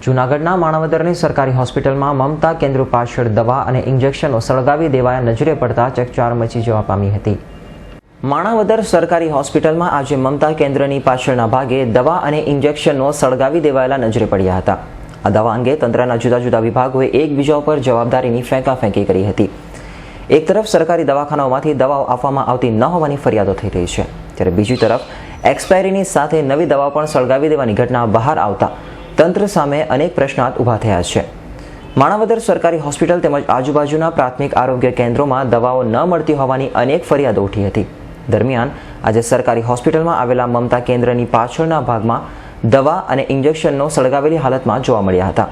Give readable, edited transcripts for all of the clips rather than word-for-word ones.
જૂનાગઢના માણાવદરની સરકારી હોસ્પિટલમાં મમતા કેન્દ્ર પાછળ દવા અને ઇન્જેક્શનો સળગાવી દેવાયા નજરે પડતા ચકચાર મચી જવા પામી હતી। માણાવદર સરકારી હોસ્પિટલમાં આજે મમતા કેન્દ્રની પાછળના ભાગે દવા અને ઇન્જેક્શનો સળગાવી દેવાયેલા નજરે પડ્યા હતા। આ દવા અંગે તંત્રના જુદા જુદા વિભાગોએ એકબીજા ઉપર જવાબદારીની ફેંકાફેંકી કરી હતી। એક તરફ સરકારી દવાખાનાઓમાંથી દવાઓ આપવામાં આવતી ન હોવાની ફરિયાદો થઈ રહી છે, ત્યારે બીજી તરફ એક્સપાયરીની સાથે નવી દવાઓ પણ સળગાવી દેવાની ઘટના બહાર આવતા તંત્ર સામે અનેક પ્રશ્નાર્થ ઊભા થયા છે। માણાવદર સરકારી હોસ્પિટલ તેમજ આજુબાજુના પ્રાથમિક આરોગ્ય કેન્દ્રોમાં દવાઓ ન મળતી હોવાની અનેક ફરિયાદો ઉઠી હતી। દરમિયાન આજે સરકારી હોસ્પિટલમાં આવેલા મમતા કેન્દ્રની પાછળના ભાગમાં દવા અને ઇન્જેક્શનનો સળગાવેલી હાલતમાં જોવા મળ્યા હતા।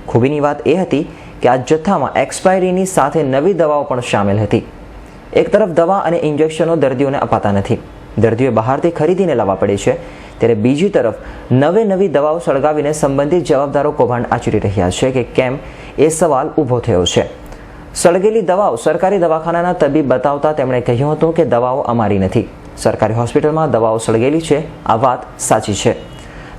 ખૂબીની વાત એ હતી કે આ જથ્થામાં એક્સપાયરીની સાથે નવી દવાઓ પણ સામેલ હતી। એક તરફ દવા અને ઇન્જેક્શનો દર્દીઓને અપાતા નથી, દર્દીઓએ બહારથી ખરીદીને લાવવા પડે છે, ત્યારે બીજી તરફ નવી દવાઓ સળગાવીને સંબંધિત જવાબદારો કૌભાંડ આચરી રહ્યા છે કે કેમ એ સવાલ ઊભો થયો છે। સળગેલી દવાઓ સરકારી દવાખાનાના તબીબ બતાવતા તેમણે કહ્યું હતું કે દવાઓ અમારી નથી, સરકારી હોસ્પિટલમાં દવાઓ સળગેલી છે, આ વાત સાચી છે।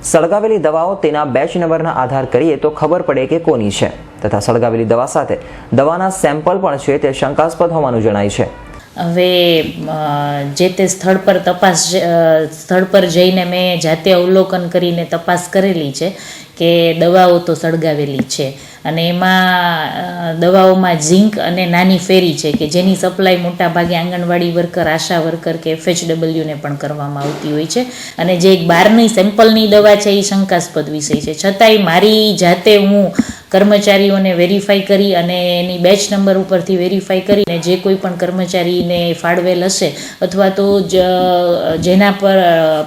સળગાવેલી દવાઓ તેના બેચ નંબરના આધાર કરીએ તો ખબર પડે કે કોની છે, તથા સળગાવેલી દવા સાથે દવાના સેમ્પલ પણ છે તે શંકાસ્પદ હોવાનું જણાય છે। હવે જે તે સ્થળ પર જઈને મેં જાતે અવલોકન કરીને તપાસ કરેલી છે કે દવાઓ તો સળગાવેલી છે અને એમાં દવાઓમાં ઝીંક અને નાની ફેરી છે કે જેની સપ્લાય મોટા ભાગે આંગણવાડી વર્કર, આશા વર્કર કે FHWને પણ કરવામાં આવતી હોય છે અને જે એક બહારની સેમ્પલની દવા છે એ શંકાસ્પદ વિષય છે। છતાંય મારી જાતે હું કર્મચારીઓને વેરીફાઈ કરી અને એની બેચ નંબર ઉપરથી વેરીફાઈ કરીને જે કોઈ પણ કર્મચારીને ફાળવેલ હશે અથવા તો જેના પર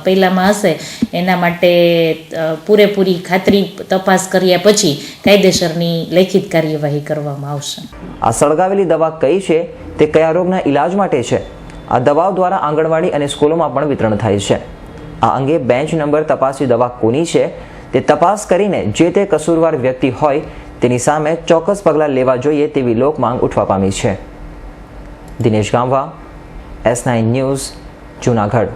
પહેલામાં હશે એના માટે પૂરેપૂરી ખાતરી તપાસ કર્યા પછી કાયદેસરની લેખિત કાર્યવાહી કરવામાં આવશે। આ સળગાવેલી દવા કઈ છે તે કયા રોગના ઇલાજ માટે છે, આ દવાઓ દ્વારા આંગણવાડી અને સ્કૂલોમાં પણ વિતરણ થાય છે। આ અંગે બેન્ચ નંબર તપાસી દવા કોની છે તે તપાસ કરીને જે તે કસૂરવાર વ્યક્તિ હોય તેની સામે ચોક્કસ પગલાં લેવા જોઈએ તેવી લોકમાંગ ઉઠવા પામી છે। Dinesh ગામવા, S9 news, Junagadh.